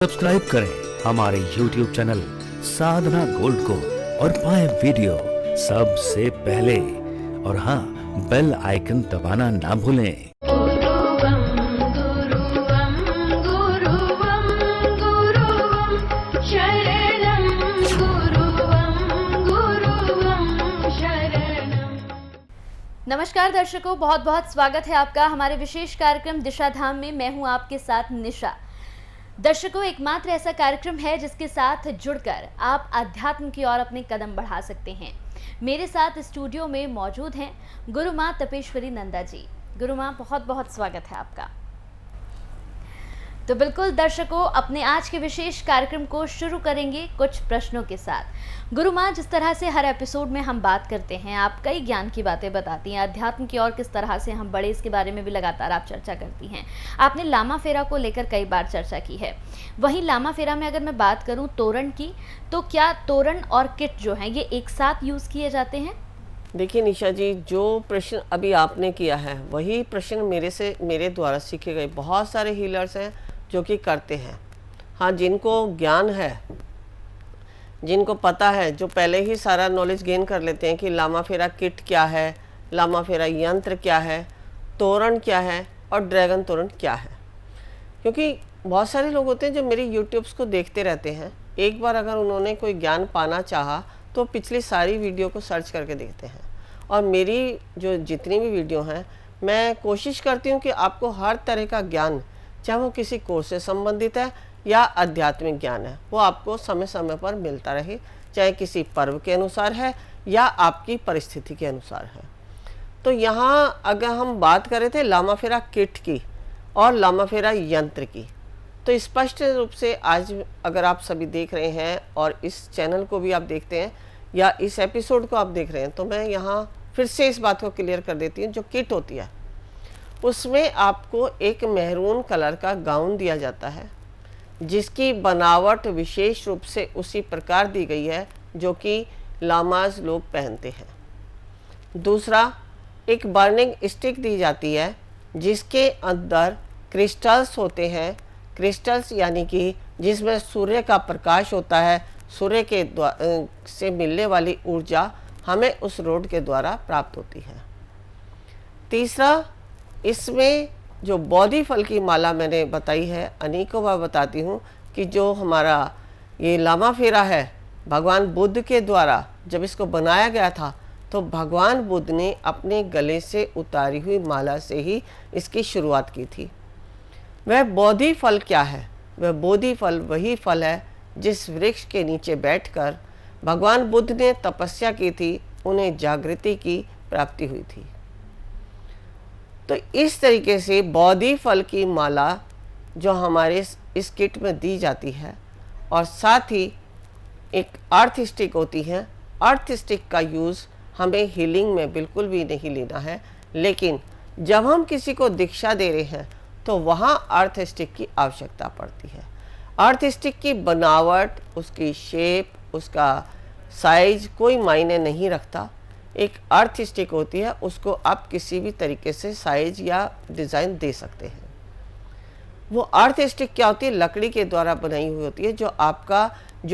Subscribe करें हमारे YouTube channel साधना gold को और पाएं वीडियो सबसे पहले। और हाँ, बेल आइकन दबाना ना भूलें। गुरुवं गुरुवं गुरुवं गुरुवं शरणं गुरुवं शरणं। नमस्कार दर्शकों, बहुत बहुत स्वागत है आपका हमारे विशेष कार्यक्रम दिशा धाम में। मैं हूं आपके साथ निशा। दर्शकों, एकमात्र ऐसा कार्यक्रम है जिसके साथ जुड़कर आप अध्यात्म की ओर अपने कदम बढ़ा सकते हैं। मेरे साथ स्टूडियो में मौजूद हैं गुरु माँ तपेश्वरी नंदा जी। गुरु माँ, बहुत बहुत स्वागत है आपका। तो बिल्कुल दर्शकों, अपने आज के विशेष कार्यक्रम को शुरू करेंगे कुछ प्रश्नों के साथ। गुरु माँ, जिस तरह से हर एपिसोड में हम बात करते हैं, आप कई ज्ञान की बातें बताती हैं, अध्यात्म की ओर किस तरह से हम बढ़े इसके बारे में भी लगातार आप चर्चा करती हैं। आपने लामा फेरा को लेकर कई बार चर्चा की है। वहीं लामा फेरा में अगर मैं बात करूं तोरण की, तो क्या तोरण और किट जो है ये एक साथ यूज़ किए जाते हैं? देखिए निशा जी, जो प्रश्न अभी आपने किया है वही प्रश्न मेरे द्वारा सीखे गए बहुत सारे हीलर्स हैं जो कि करते हैं। हाँ, जिनको ज्ञान है, जिनको पता है, जो पहले ही सारा नॉलेज गेन कर लेते हैं कि लामा फेरा किट क्या है, लामा फेरा यंत्र क्या है, तोरण क्या है और ड्रैगन तोरण क्या है। क्योंकि बहुत सारे लोग होते हैं जो मेरी यूट्यूब्स को देखते रहते हैं। एक बार अगर उन्होंने कोई ज्ञान पाना चाहा तो पिछली सारी वीडियो को सर्च करके देखते हैं। और मेरी जो जितनी भी वीडियो हैं, मैं कोशिश करती हूँ कि आपको हर तरह का ज्ञान, चाहे वो किसी कोर्स से संबंधित है या आध्यात्मिक ज्ञान है, वो आपको समय समय पर मिलता रहे, चाहे किसी पर्व के अनुसार है या आपकी परिस्थिति के अनुसार है। तो यहाँ अगर हम बात करें थे लामा फेरा किट की और लामा फेरा यंत्र की, तो स्पष्ट रूप से आज अगर आप सभी देख रहे हैं और इस चैनल को भी आप देखते हैं या इस एपिसोड को आप देख रहे हैं, तो मैं यहाँ फिर से इस बात को क्लियर कर देती हूँ। जो किट होती है उसमें आपको एक मैरून कलर का गाउन दिया जाता है, जिसकी बनावट विशेष रूप से उसी प्रकार दी गई है जो कि लामाज लोग पहनते हैं। दूसरा, एक बर्निंग स्टिक दी जाती है जिसके अंदर क्रिस्टल्स होते हैं। क्रिस्टल्स यानी कि जिसमें सूर्य का प्रकाश होता है, सूर्य के से मिलने वाली ऊर्जा हमें उस रोड के द्वारा प्राप्त होती है। तीसरा, इसमें जो बोधि फल की माला मैंने बताई है, अनेकों बार बताती हूँ कि जो हमारा ये लामा फेरा है, भगवान बुद्ध के द्वारा जब इसको बनाया गया था तो भगवान बुद्ध ने अपने गले से उतारी हुई माला से ही इसकी शुरुआत की थी। वह बोधि फल क्या है? वह बोधि फल वही फल है जिस वृक्ष के नीचे बैठकर भगवान बुद्ध ने तपस्या की थी, उन्हें जागृति की प्राप्ति हुई थी। तो इस तरीके से बोधि फल की माला जो हमारे इस किट में दी जाती है, और साथ ही एक अर्थ स्टिक होती है। अर्थ स्टिक का यूज़ हमें हीलिंग में बिल्कुल भी नहीं लेना है, लेकिन जब हम किसी को दीक्षा दे रहे हैं तो वहाँ अर्थ स्टिक की आवश्यकता पड़ती है। अर्थ स्टिक की बनावट, उसकी शेप, उसका साइज कोई मायने नहीं रखता। एक अर्थ स्टिक होती है, उसको आप किसी भी तरीके से साइज या डिज़ाइन दे सकते हैं। वो अर्थ स्टिक क्या होती है? लकड़ी के द्वारा बनाई हुई होती है, जो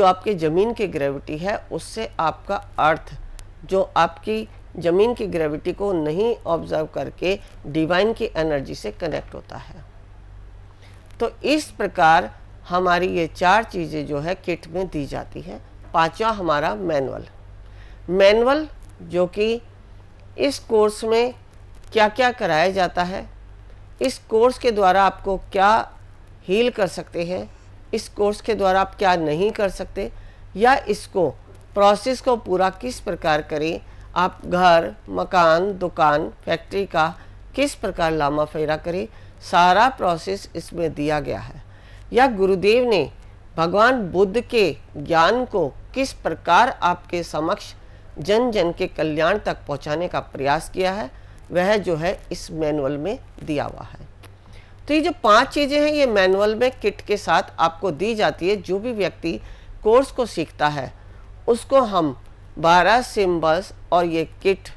आपके ज़मीन की ग्रेविटी है उससे आपका अर्थ, जो आपकी ज़मीन की ग्रेविटी को नहीं ऑब्जर्व करके डिवाइन की एनर्जी से कनेक्ट होता है। तो इस प्रकार हमारी ये चार चीज़ें जो है किट में दी जाती है। पांचवा, हमारा मैनुअल जो कि इस कोर्स में क्या क्या कराया जाता है, इस कोर्स के द्वारा आपको क्या हील कर सकते हैं, इस कोर्स के द्वारा आप क्या नहीं कर सकते, या इसको प्रोसेस को पूरा किस प्रकार करें, आप घर, मकान, दुकान, फैक्ट्री का किस प्रकार लामा फेरा करें, सारा प्रोसेस इसमें दिया गया है। या गुरुदेव ने भगवान बुद्ध के ज्ञान को किस प्रकार आपके समक्ष जन जन के कल्याण तक पहुंचाने का प्रयास किया है, वह जो है इस मैनुअल में दिया हुआ है। तो ये जो पांच चीज़ें हैं, ये मैनुअल में किट के साथ आपको दी जाती है। जो भी व्यक्ति कोर्स को सीखता है उसको हम 12 सिंबल्स और ये किट,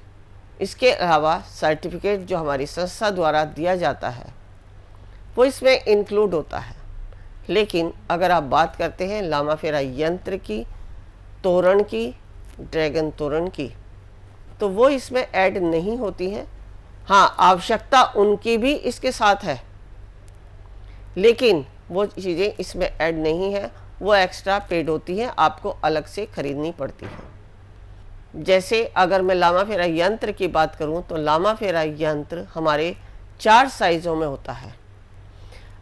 इसके अलावा सर्टिफिकेट जो हमारी संस्था द्वारा दिया जाता है, वो इसमें इंक्लूड होता है। लेकिन अगर आप बात करते हैं लामा फेरा यंत्र की, तोरण की, ड्रैगन तोरण की, तो वो इसमें ऐड नहीं होती हैं। हाँ, आवश्यकता उनकी भी इसके साथ है, लेकिन वो चीज़ें इसमें ऐड नहीं है, वो एक्स्ट्रा पेड होती हैं, आपको अलग से खरीदनी पड़ती है। जैसे अगर मैं लामा फेरा यंत्र की बात करूं तो लामा फेरा यंत्र हमारे 4 साइज़ों में होता है।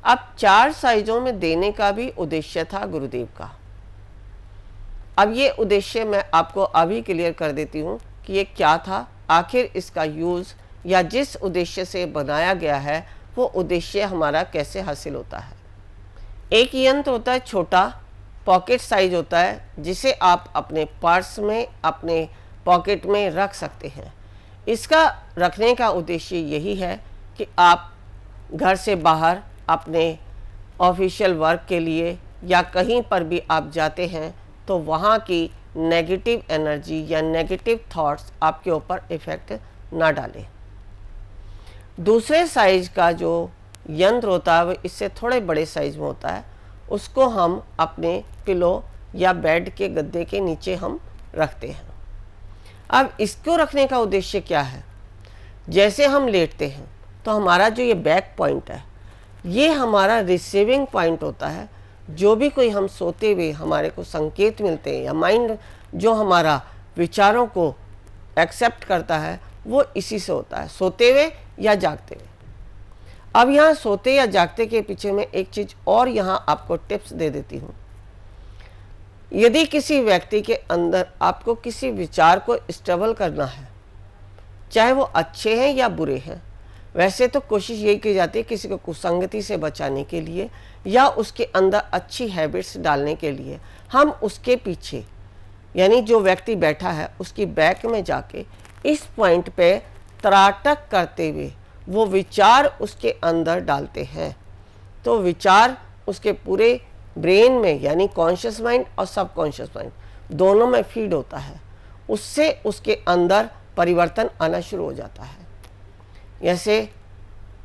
अब 4 साइज़ों में देने का भी उद्देश्य था गुरुदेव का। अब ये उद्देश्य मैं आपको अभी क्लियर कर देती हूँ कि ये क्या था, आखिर इसका यूज़ या जिस उद्देश्य से बनाया गया है वो उद्देश्य हमारा कैसे हासिल होता है। एक यंत्र होता है छोटा, पॉकेट साइज होता है, जिसे आप अपने पर्स में, अपने पॉकेट में रख सकते हैं। इसका रखने का उद्देश्य यही है कि आप घर से बाहर अपने ऑफिशियल वर्क के लिए या कहीं पर भी आप जाते हैं तो वहाँ की नेगेटिव एनर्जी या नेगेटिव थॉट्स आपके ऊपर इफ़ेक्ट ना डालें। दूसरे साइज का जो यंत्र होता है वो इससे थोड़े बड़े साइज में होता है, उसको हम अपने पिलो या बेड के गद्दे के नीचे हम रखते हैं। अब इसको रखने का उद्देश्य क्या है, जैसे हम लेटते हैं तो हमारा जो ये बैक पॉइंट है ये हमारा रिसीविंग पॉइंट होता है। जो भी कोई हम सोते हुए हमारे को संकेत मिलते हैं या माइंड जो हमारा विचारों को एक्सेप्ट करता है वो इसी से होता है, सोते हुए या जागते हुए। अब यहाँ सोते या जागते के पीछे में एक चीज़ और यहाँ आपको टिप्स दे देती हूँ। यदि किसी व्यक्ति के अंदर आपको किसी विचार को स्टेबल करना है, चाहे वो अच्छे हैं या बुरे हैं, वैसे तो कोशिश यही की जाती है किसी को कुसंगति से बचाने के लिए या उसके अंदर अच्छी हैबिट्स डालने के लिए हम उसके पीछे, यानी जो व्यक्ति बैठा है उसकी बैक में जाके इस पॉइंट पे त्राटक करते हुए वो विचार उसके अंदर डालते हैं। तो विचार उसके पूरे ब्रेन में, यानी कॉन्शियस माइंड और सबकॉन्शियस माइंड दोनों में फीड होता है, उससे उसके अंदर परिवर्तन आना शुरू हो जाता है। जैसे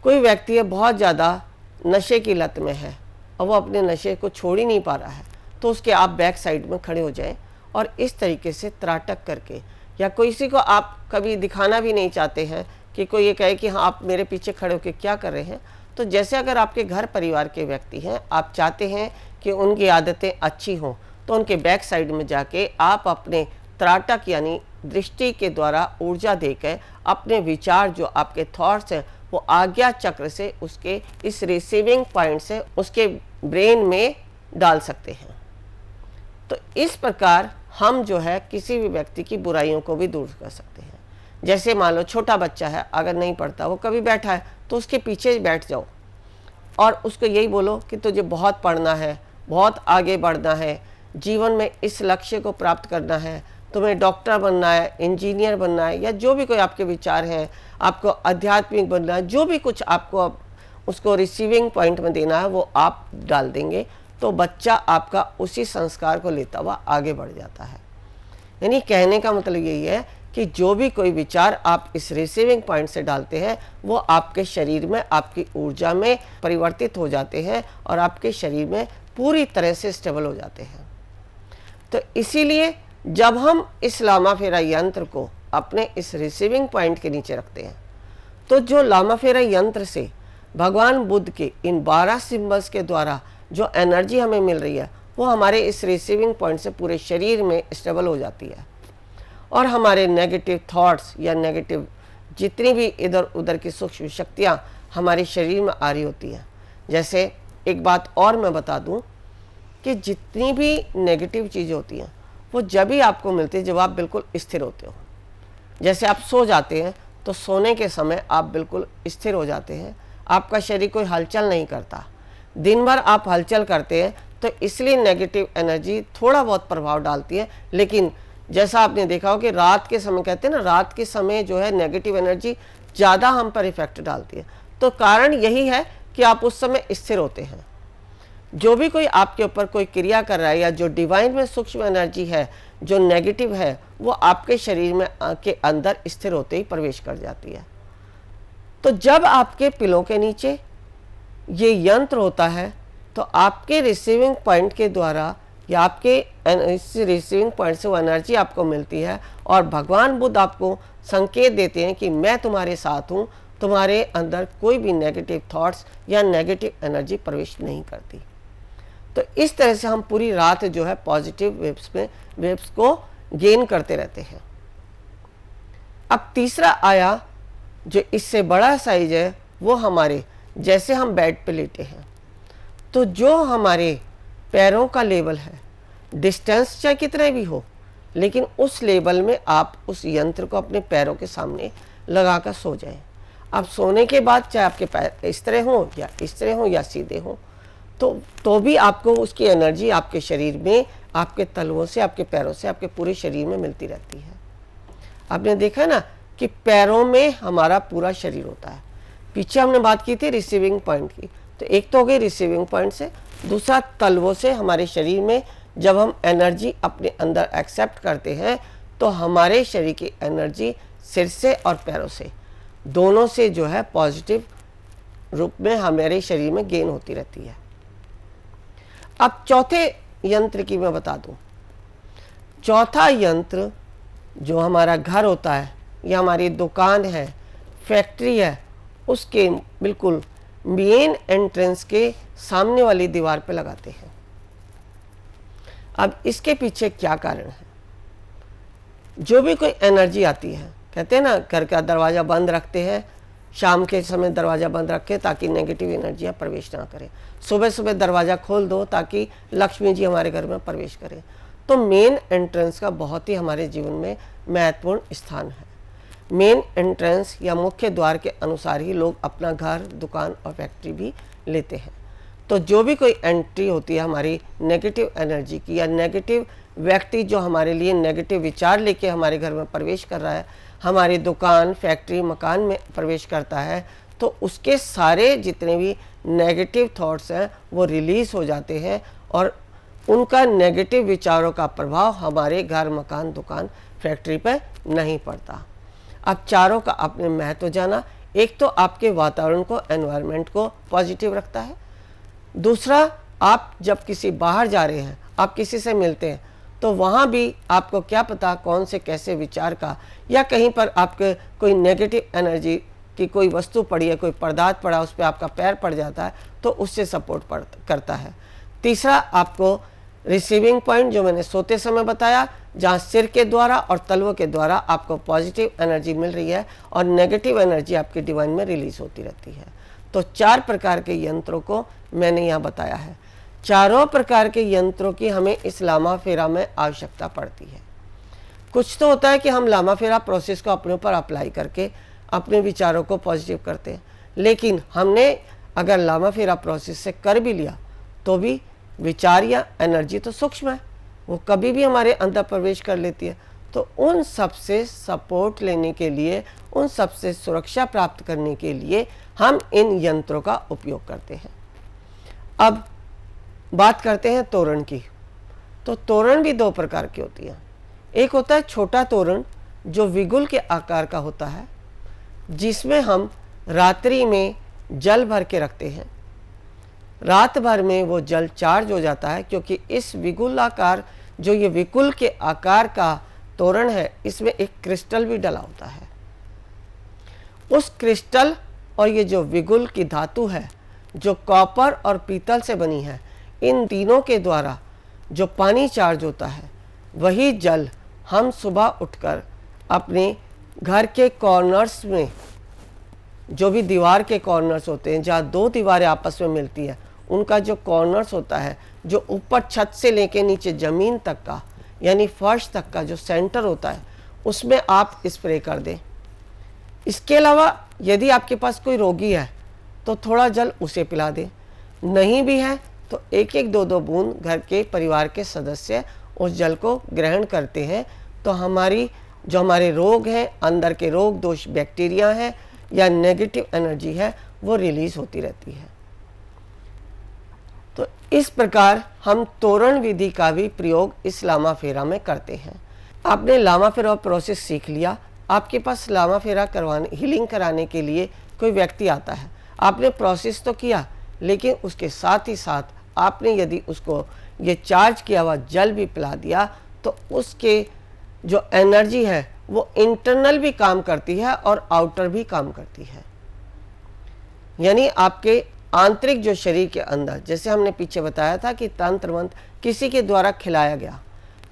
कोई व्यक्ति है बहुत ज़्यादा नशे की लत में है और वो अपने नशे को छोड़ ही नहीं पा रहा है, तो उसके आप बैक साइड में खड़े हो जाएं और इस तरीके से त्राटक करके, या किसी को आप कभी दिखाना भी नहीं चाहते हैं कि कोई ये कहे कि हाँ आप मेरे पीछे खड़े होकर क्या कर रहे हैं, तो जैसे अगर आपके घर परिवार के व्यक्ति हैं, आप चाहते हैं कि उनकी आदतें अच्छी हों, तो उनके बैक साइड में जाके आप अपने त्राटक यानी दृष्टि के द्वारा ऊर्जा देकर अपने विचार जो आपके थॉट्स हैं वो आज्ञा चक्र से उसके इस रिसीविंग पॉइंट से उसके ब्रेन में डाल सकते हैं। तो इस प्रकार हम जो है किसी भी व्यक्ति की बुराइयों को भी दूर कर सकते हैं। जैसे मान लो छोटा बच्चा है, अगर नहीं पढ़ता, वो कभी बैठा है तो उसके पीछे बैठ जाओ और उसको यही बोलो कि तुझे बहुत पढ़ना है, बहुत आगे बढ़ना है, जीवन में इस लक्ष्य को प्राप्त करना है, तुम्हें डॉक्टर बनना है, इंजीनियर बनना है, या जो भी कोई आपके विचार हैं, आपको आध्यात्मिक बनना है, जो भी कुछ आपको उसको रिसीविंग पॉइंट में देना है वो आप डाल देंगे, तो बच्चा आपका उसी संस्कार को लेता हुआ आगे बढ़ जाता है। यानी कहने का मतलब यही है कि जो भी कोई विचार आप इस रिसीविंग पॉइंट से डालते हैं वो आपके शरीर में, आपकी ऊर्जा में परिवर्तित हो जाते हैं और आपके शरीर में पूरी तरह से स्टेबल हो जाते हैं। तो इसीलिए जब हम इस लामा फेरा यंत्र को अपने इस रिसीविंग पॉइंट के नीचे रखते हैं, तो जो लामा फेरा यंत्र से भगवान बुद्ध के इन 12 सिंबल्स के द्वारा जो एनर्जी हमें मिल रही है वो हमारे इस रिसीविंग पॉइंट से पूरे शरीर में स्टेबल हो जाती है और हमारे नेगेटिव थॉट्स या नेगेटिव जितनी भी इधर उधर की सूक्ष्म शक्तियाँ हमारे शरीर में आ रही होती हैं। जैसे एक बात और मैं बता दूं कि जितनी भी नेगेटिव चीज़ें होती हैं वो जब ही आपको मिलती है जब आप बिल्कुल स्थिर होते हो। जैसे आप सो जाते हैं तो सोने के समय आप बिल्कुल स्थिर हो जाते हैं, आपका शरीर कोई हलचल नहीं करता। दिन भर आप हलचल करते हैं तो इसलिए नेगेटिव एनर्जी थोड़ा बहुत प्रभाव डालती है, लेकिन जैसा आपने देखा हो कि रात के समय, कहते हैं ना, रात के समय जो है नेगेटिव एनर्जी ज़्यादा हम पर इफेक्ट डालती है। तो कारण यही है कि आप उस समय स्थिर होते हैं। जो भी कोई आपके ऊपर कोई क्रिया कर रहा है या जो डिवाइन में सूक्ष्म एनर्जी है जो नेगेटिव है वो आपके शरीर में के अंदर स्थिर होते ही प्रवेश कर जाती है। तो जब आपके पिलों के नीचे ये यंत्र होता है, तो आपके रिसीविंग पॉइंट के द्वारा या आपके इस रिसीविंग पॉइंट से वो एनर्जी आपको मिलती है और भगवान बुद्ध आपको संकेत देते हैं कि मैं तुम्हारे साथ हूँ, तुम्हारे अंदर कोई भी नेगेटिव थॉट्स या नेगेटिव एनर्जी प्रवेश नहीं करती। तो इस तरह से हम पूरी रात जो है पॉजिटिव वेव्स को गेन करते रहते हैं। अब तीसरा आया जो इससे बड़ा साइज है, वो हमारे जैसे हम बेड पे लेटे हैं तो जो हमारे पैरों का लेवल है, डिस्टेंस चाहे कितना भी हो, लेकिन उस लेवल में आप उस यंत्र को अपने पैरों के सामने लगाकर सो जाएं। अब सोने के बाद चाहे आपके पैर इस तरह हो या इस तरह हो या सीधे हो, तो भी आपको उसकी एनर्जी आपके शरीर में, आपके तलवों से, आपके पैरों से, आपके पूरे शरीर में मिलती रहती है। आपने देखा ना कि पैरों में हमारा पूरा शरीर होता है। पीछे हमने बात की थी रिसीविंग पॉइंट की, तो एक तो हो गई रिसीविंग पॉइंट से, दूसरा तलवों से हमारे शरीर में जब हम एनर्जी अपने अंदर एक्सेप्ट करते हैं तो हमारे शरीर की एनर्जी सिर से और पैरों से दोनों से जो है पॉजिटिव रूप में हमारे शरीर में गेन होती रहती है। अब चौथे यंत्र की मैं बता दूं। चौथा यंत्र जो हमारा घर होता है या हमारी दुकान है, फैक्ट्री है, उसके बिल्कुल मेन एंट्रेंस के सामने वाली दीवार पे लगाते हैं। अब इसके पीछे क्या कारण है? जो भी कोई एनर्जी आती है, कहते हैं ना घर का दरवाज़ा बंद रखते हैं, शाम के समय दरवाज़ा बंद रखें ताकि नेगेटिव एनर्जियाँ प्रवेश ना करें, सुबह सुबह दरवाज़ा खोल दो ताकि लक्ष्मी जी हमारे घर में प्रवेश करें। तो मेन एंट्रेंस का बहुत ही हमारे जीवन में महत्वपूर्ण स्थान है। मेन एंट्रेंस या मुख्य द्वार के अनुसार ही लोग अपना घर, दुकान और फैक्ट्री भी लेते हैं। तो जो भी कोई एंट्री होती है हमारी नेगेटिव एनर्जी की या नेगेटिव व्यक्ति जो हमारे लिए नेगेटिव विचार लेके हमारे घर में प्रवेश कर रहा है, हमारी दुकान, फैक्ट्री, मकान में प्रवेश करता है, तो उसके सारे जितने भी नेगेटिव थॉट्स हैं वो रिलीज़ हो जाते हैं और उनका नेगेटिव विचारों का प्रभाव हमारे घर, मकान, दुकान, फैक्ट्री पर नहीं पड़ता। अब चारों का आपने महत्व जाना। एक तो आपके वातावरण को, एनवायरनमेंट को पॉजिटिव रखता है। दूसरा, आप जब किसी बाहर जा रहे हैं, आप किसी से मिलते हैं, तो वहाँ भी आपको क्या पता कौन से कैसे विचार का या कहीं पर आपके कोई नेगेटिव एनर्जी की कोई वस्तु पड़ी है, कोई पदार्थ पड़ा, उस पर आपका पैर पड़ जाता है तो उससे सपोर्ट करता है। तीसरा, आपको रिसीविंग पॉइंट जो मैंने सोते समय बताया, जहाँ सिर के द्वारा और तलवों के द्वारा आपको पॉजिटिव एनर्जी मिल रही है और नेगेटिव एनर्जी आपके डिवाइन में रिलीज होती रहती है। तो 4 प्रकार के यंत्रों को मैंने यहाँ बताया है। चारों प्रकार के यंत्रों की हमें इस लामा फेरा में आवश्यकता पड़ती है। कुछ तो होता है कि हम लामा फेरा प्रोसेस को अपने ऊपर अप्लाई करके अपने विचारों को पॉजिटिव करते हैं, लेकिन हमने अगर लामा फेरा प्रोसेस से कर भी लिया तो भी विचार या एनर्जी तो सूक्ष्म है, वो कभी भी हमारे अंदर प्रवेश कर लेती है। तो उन सब से सपोर्ट लेने के लिए, उन सब से सुरक्षा प्राप्त करने के लिए हम इन यंत्रों का उपयोग करते हैं। अब बात करते हैं तोरण की। तो तोरण भी 2 प्रकार की होती है। एक होता है छोटा तोरण जो विगुल के आकार का होता है, जिसमें हम रात्रि में जल भर के रखते हैं। रात भर में वो जल चार्ज हो जाता है, क्योंकि इस विगुलाकार जो ये विगुल के आकार का तोरण है, इसमें एक क्रिस्टल भी डला होता है। उस क्रिस्टल और ये जो विगुल की धातु है, जो कॉपर और पीतल से बनी है, इन तीनों के द्वारा जो पानी चार्ज होता है, वही जल हम सुबह उठकर अपने घर के कॉर्नर्स में, जो भी दीवार के कॉर्नर्स होते हैं, जहाँ 2 दीवारें आपस में मिलती है, उनका जो कॉर्नर्स होता है, जो ऊपर छत से लेके नीचे ज़मीन तक का यानी फर्श तक का जो सेंटर होता है, उसमें आप स्प्रे कर दें। इसके अलावा यदि आपके पास कोई रोगी है तो थोड़ा जल उसे पिला दें, नहीं भी है तो 1-1, 2-2 बूंद घर के परिवार के सदस्य उस जल को ग्रहण करते हैं, तो हमारे रोग हैं, अंदर के रोग दोष, बैक्टीरिया हैं या नेगेटिव एनर्जी है, वो रिलीज होती रहती है। तो इस प्रकार हम तोरण विधि का भी प्रयोग इस लामा फेरा में करते हैं। आपने लामा फेरा प्रोसेस सीख लिया, आपके पास लामा फेरा करवाने, हीलिंग कराने के लिए कोई व्यक्ति आता है, आपने प्रोसेस तो किया, लेकिन उसके साथ ही साथ आपने यदि उसको ये चार्ज किया हुआ जल भी पिला दिया तो उसके जो एनर्जी है वो इंटरनल भी काम करती है और आउटर भी काम करती है। यानी आपके आंतरिक जो शरीर के अंदर, जैसे हमने पीछे बताया था कि तंत्र मंत्र किसी के द्वारा खिलाया गया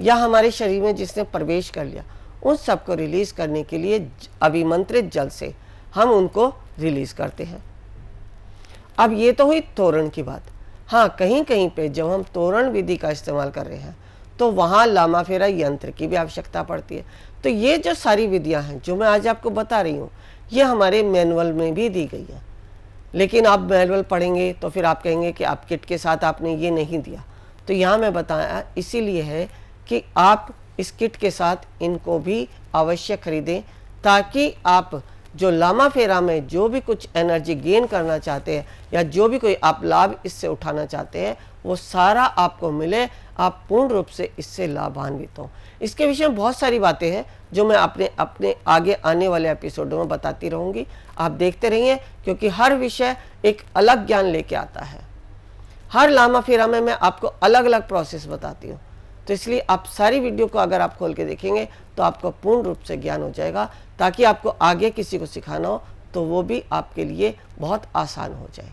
या हमारे शरीर में जिसने प्रवेश कर लिया, उन सबको रिलीज करने के लिए अभिमंत्रित जल से हम उनको रिलीज करते हैं। अब ये तो हुई तोरण की बात। हाँ, कहीं कहीं पे जब हम तोरण विधि का इस्तेमाल कर रहे हैं तो वहाँ लामा फेरा यंत्र की भी आवश्यकता पड़ती है। तो ये जो सारी विधियाँ हैं जो मैं आज आपको बता रही हूँ, ये हमारे मैनुअल में भी दी गई है। लेकिन आप मैनुअल पढ़ेंगे तो फिर आप कहेंगे कि आप किट के साथ आपने ये नहीं दिया। तो यहाँ मैं बताया इसीलिए है कि आप इस किट के साथ इनको भी अवश्य खरीदें, ताकि आप जो लामा फेरा में जो भी कुछ एनर्जी गेन करना चाहते हैं या जो भी कोई आप लाभ इससे उठाना चाहते हैं वो सारा आपको मिले, आप पूर्ण रूप से इससे लाभान्वित हों। इसके विषय में बहुत सारी बातें हैं जो मैं अपने आगे आने वाले एपिसोडों में बताती रहूँगी। आप देखते रहिए, क्योंकि हर विषय एक अलग ज्ञान लेके आता है। हर लामा फेरा में मैं आपको अलग अलग प्रोसेस बताती हूँ, तो इसलिए आप सारी वीडियो को अगर आप खोल के देखेंगे तो आपको पूर्ण रूप से ज्ञान हो जाएगा, ताकि आपको आगे किसी को सिखाना हो तो वो भी आपके लिए बहुत आसान हो जाए।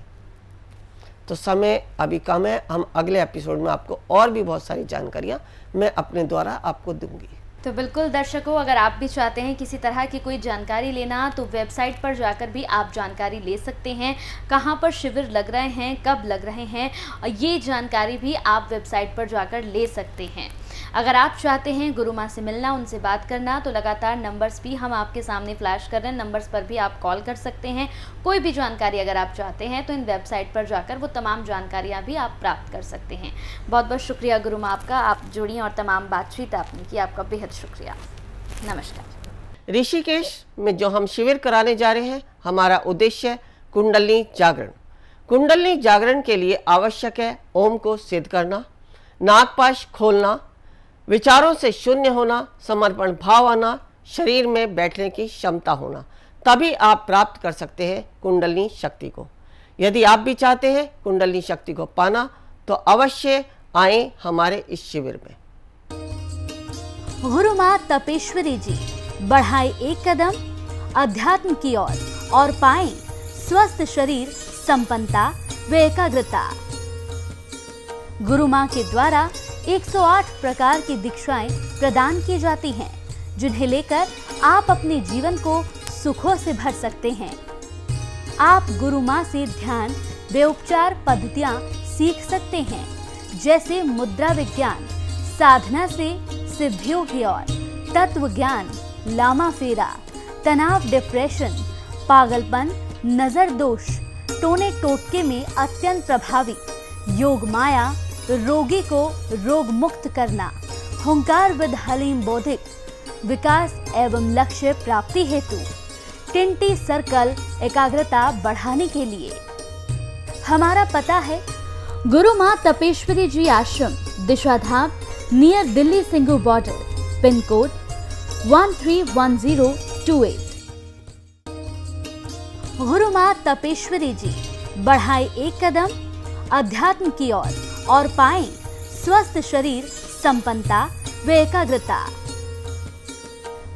तो समय अभी कम है, हम अगले एपिसोड में आपको और भी बहुत सारी जानकारियाँ मैं अपने द्वारा आपको दूंगी। तो बिल्कुल दर्शकों, अगर आप भी चाहते हैं किसी तरह की कोई जानकारी लेना तो वेबसाइट पर जाकर भी आप जानकारी ले सकते हैं। कहां पर शिविर लग रहे हैं, कब लग रहे हैं, ये जानकारी भी आप वेबसाइट पर जाकर ले सकते हैं। अगर आप चाहते हैं गुरु माँ से मिलना, उनसे बात करना, तो लगातार नंबर्स भी हम आपके सामने फ्लैश कर रहे हैं। नंबर्स पर भी आप कॉल कर सकते हैं। कोई भी जानकारी अगर आप चाहते हैं तो इन वेबसाइट पर जाकर वो तमाम जानकारियाँ भी आप प्राप्त कर सकते हैं। बहुत बहुत शुक्रिया गुरु माँ आपका, आप जुड़ी और तमाम बातचीत आपने की, आपका बेहद शुक्रिया। नमस्कार। ऋषिकेश में जो हम शिविर कराने जा रहे हैं, हमारा उद्देश्य है कुंडलिनी जागरण। कुंडलिनी जागरण के लिए आवश्यक है ओम को सिद्ध करना, नागपाश खोलना, विचारों से शून्य होना, समर्पण भाव आना, शरीर में बैठने की क्षमता होना, तभी आप प्राप्त कर सकते हैं कुंडलिनी शक्ति को। यदि आप भी चाहते हैं कुंडलिनी शक्ति को पाना तो अवश्य आएं हमारे इस शिविर में। गुरु माँ तपेश्वरी जी बढ़ाए एक कदम अध्यात्म की ओर और पाएं स्वस्थ शरीर, संपन्नता व एकाग्रता। गुरु माँ के द्वारा 108 प्रकार की दीक्षाएं प्रदान की जाती हैं, जिन्हें लेकर आप अपने जीवन को सुखों से भर सकते हैं। आप गुरु माँ से ध्यान व उपचार पद्धतियाँ सीख सकते हैं, जैसे मुद्रा विज्ञान, साधना से सिद्धियों की ओर, तत्व ज्ञान, लामा फेरा, तनाव, डिप्रेशन, पागलपन, नजर दोष, टोने टोटके में अत्यंत प्रभावी, योग माया, रोगी को रोग मुक्त करना, हुंकार विद हलीम बौद्धिक विकास एवं लक्ष्य प्राप्ति हेतु, टिंटी सर्कल एकाग्रता बढ़ाने के लिए। हमारा पता है गुरु माँ Tapeshwari ji Ashram, Dishadham, near Delhi Singhu border, pin code 131028। गुरु माँ तपेश्वरी जी बढ़ाए एक कदम अध्यात्म की ओर और पाएं स्वस्थ शरीर, संपन्नता व एकाग्रता।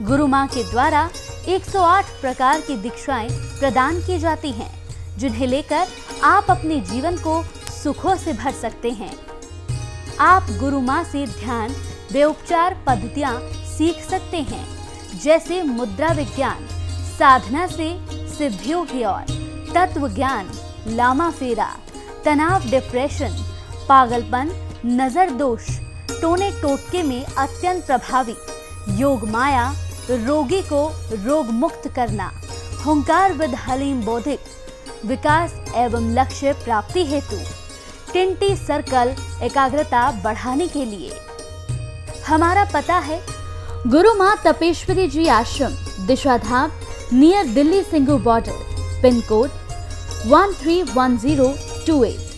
गुरु माँ के द्वारा 108 प्रकार की दीक्षाएं प्रदान की जाती हैं, जिन्हें लेकर आप अपने जीवन को सुखों से भर सकते हैं। आप गुरु माँ से ध्यान व उपचार पद्धतियाँ सीख सकते हैं, जैसे मुद्रा विज्ञान, साधना से सिद्धियों की ओर, तत्व ज्ञान, लामा फेरा, तनाव, डिप्रेशन, पागलपन, नजर दोष, टोने टोटके में अत्यंत प्रभावी, योग माया, रोगी को रोग मुक्त करना, हुंकार विद हलीम बौद्धिक विकास एवं लक्ष्य प्राप्ति हेतु, टिंटी सर्कल एकाग्रता बढ़ाने के लिए। हमारा पता है गुरु माँ Tapeshwari ji Ashram, Dishadham, near Delhi Singhu border, pin code 131028।